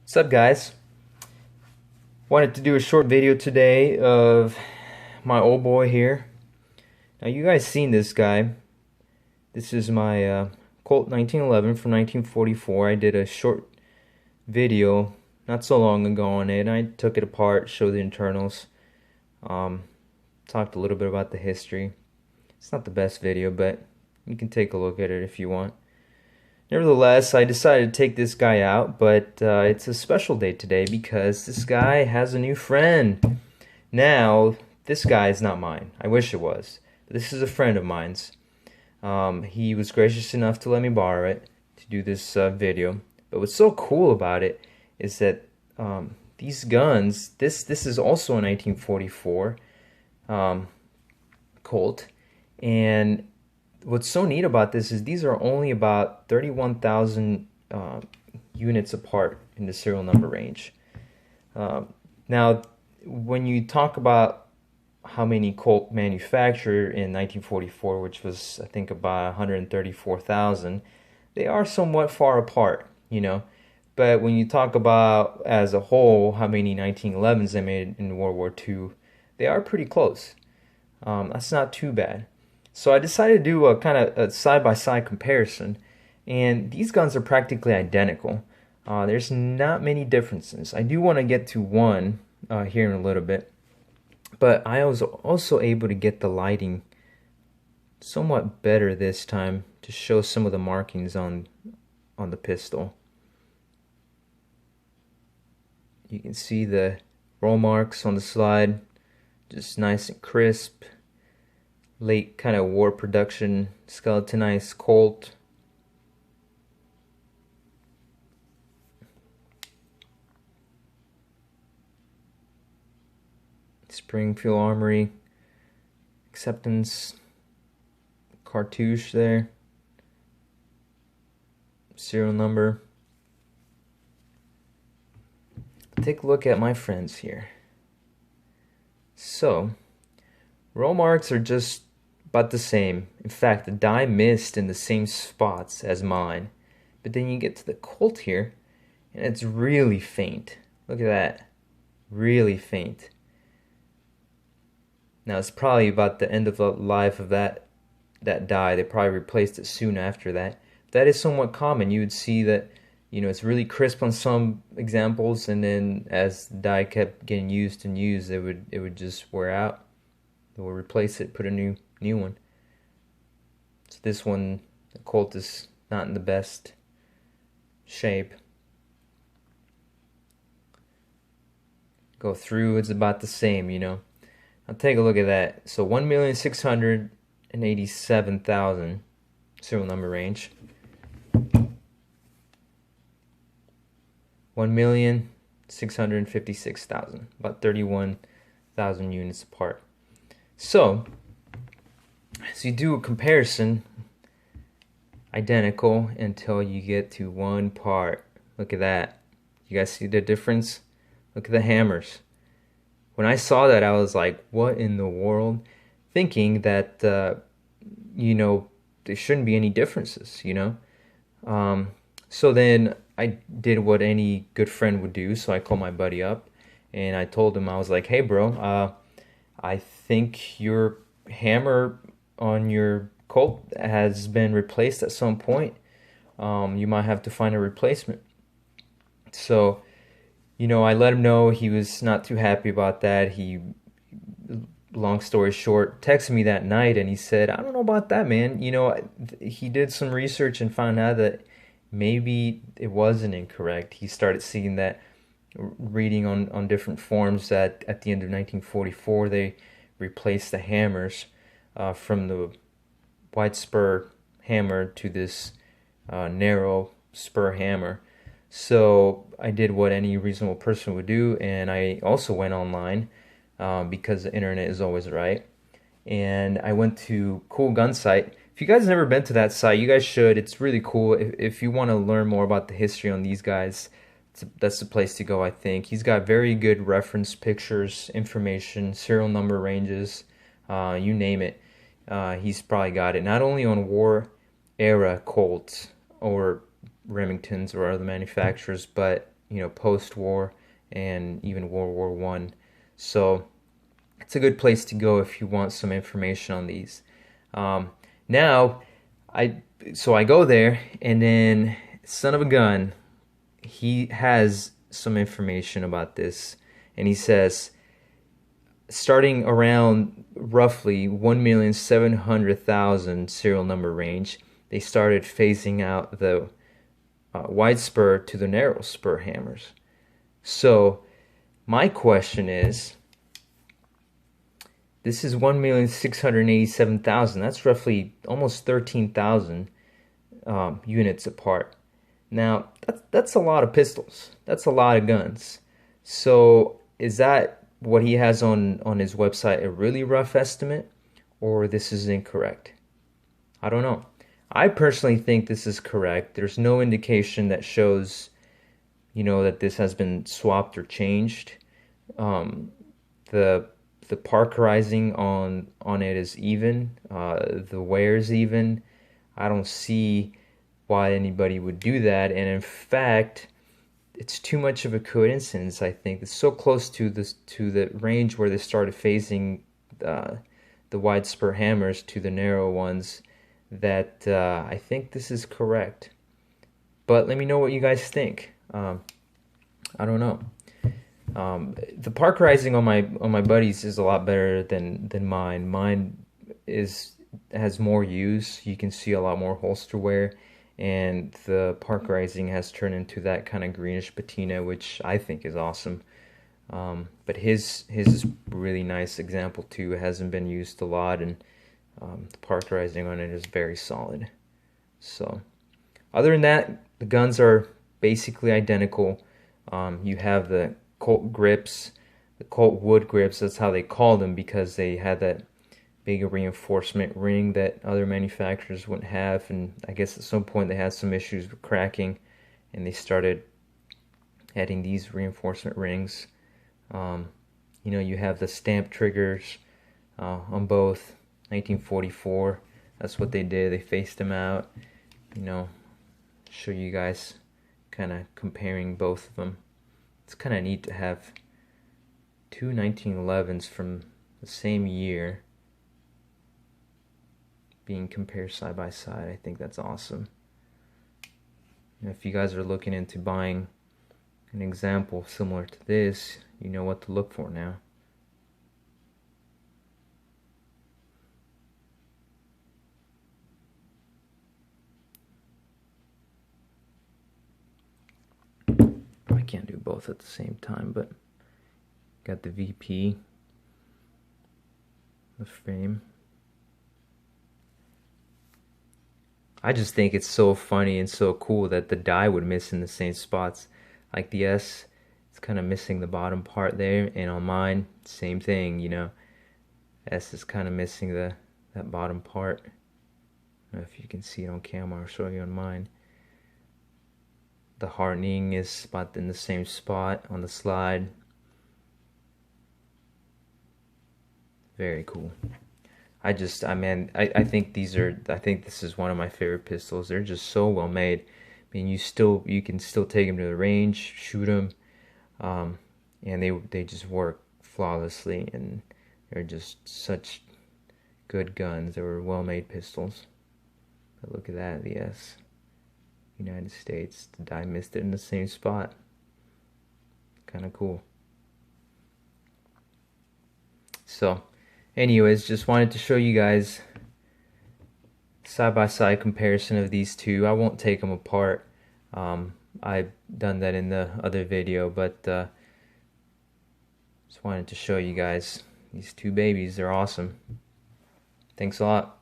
What's up, guys? Wanted to do a short video today of my old boy here. Now, you guys seen this guy. This is my Colt 1911 from 1944. I did a short video not so long ago on it. I took it apart, showed the internals, um, talked a little bit about the history. It's not the best video, but you can take a look at it if you want. Nevertheless, I decided to take this guy out, but it's a special day today because this guy has a new friend. Now, this guy is not mine. I wish it was. But this is a friend of mine's. He was gracious enough to let me borrow it to do this video. But what's so cool about it is that these guns, this is also a 1944 Colt, and what's so neat about this is these are only about 31,000 units apart in the serial number range. Now, when you talk about how many Colt manufactured in 1944, which was, I think, about 134,000, they are somewhat far apart, you know. But when you talk about, as a whole, how many 1911s they made in World War II, they are pretty close. That's not too bad. So I decided to do a kind of a side-by-side comparison, and these guns are practically identical. There's not many differences. I do want to get to one here in a little bit, but I was also able to get the lighting somewhat better this time to show some of the markings on the pistol. You can see the roll marks on the slide, just nice and crisp. Late kind of war production skeletonized Colt. Springfield Armory. Acceptance cartouche there. Serial number. Take a look at my friends here. So, roll marks are just about the same. In fact, the die missed in the same spots as mine. But then you get to the Colt here, and it's really faint. Look at that. Really faint. Now, it's probably about the end of the life of that die. They probably replaced it soon after that. That is somewhat common. You would see that, you know, it's really crisp on some examples, and then as the die kept getting used and used, it would just wear out. They will replace it, put a new one. So this one, the Colt, is not in the best shape. Go through, it's about the same, you know. Now take a look at that. So 1,687,000 serial number range. 1,656,000, about 31,000 units apart. So you do a comparison, identical until you get to one part. Look at that. You guys see the difference? Look at the hammers. When I saw that, I was like, what in the world? Thinking that, you know, there shouldn't be any differences, you know? So then I did what any good friend would do. So I called my buddy up and I told him, I was like, hey, bro, I think your hammer on your Colt has been replaced at some point. You might have to find a replacement. So, you know, I let him know. He was not too happy about that. He, long story short, texted me that night and he said, I don't know about that, man. You know, he did some research and found out that maybe it wasn't incorrect. He started seeing that, reading on different forums, that at the end of 1944 they replaced the hammers from the wide spur hammer to this narrow spur hammer. So I did what any reasonable person would do, and I also went online because the internet is always right. And I went to Cool Gun Site. If you guys have never been to that site, you guys should. It's really cool. If you want to learn more about the history on these guys, that's the place to go, I think. He's got very good reference pictures, information, serial number ranges, you name it. He's probably got it. Not only on war era Colts or Remingtons or other manufacturers, but post-war and even World War One. So it's a good place to go if you want some information on these. Um, now, I I go there, and then son of a gun, he has some information about this, and he says starting around roughly 1,700,000 serial number range, they started phasing out the wide spur to the narrow spur hammers. So my question is, this is 1,687,000. That's roughly almost 13,000 units apart. Now, that's a lot of pistols. That's a lot of guns. So is that what he has on his website a really rough estimate, or this is incorrect? I don't know. I personally think this is correct. There's no indication that shows, that this has been swapped or changed. The parkerizing on it is even. The wear is even. I don't see why anybody would do that, and in fact, it's too much of a coincidence. I think it's so close to the range where they started phasing the wide spur hammers to the narrow ones that I think this is correct. But let me know what you guys think. I don't know. The parkerizing on my buddies is a lot better than mine. Mine has more use. You can see a lot more holster wear, and the parkerizing has turned into that kind of greenish patina, which I think is awesome. But his is really nice example too. It hasn't been used a lot, and the parkerizing on it is very solid. So other than that, the guns are basically identical. You have the Colt grips, the Colt wood grips. That's how they called them, because they had that big reinforcement ring that other manufacturers wouldn't have, and I guess at some point they had some issues with cracking, and they started adding these reinforcement rings. You have the stamp triggers on both. 1944, that's what they did. They faced them out. Show you guys kind of comparing both of them. It's kind of neat to have two 1911s from the same year being compared side by side. I think that's awesome. If you guys are looking into buying an example similar to this, you know what to look for now. I can't do both at the same time, but got the VP, the frame. I just think it's so funny and so cool that the die would miss in the same spots. Like the S, it's kind of missing the bottom part there, and on mine, same thing, S is kind of missing that bottom part. I don't know if you can see it on camera. I'll show you on mine. The hardening is about in the same spot on the slide. Very cool. I think this is one of my favorite pistols. They're just so well made. I mean, you can still take them to the range, shoot them, and they just work flawlessly, and they're just such good guns. They were well made pistols. But look at that, the S. United States. The die missed it in the same spot. Kind of cool. So, anyways, just wanted to show you guys side-by-side comparison of these two. I won't take them apart. I've done that in the other video, but just wanted to show you guys these two babies. They're awesome. Thanks a lot.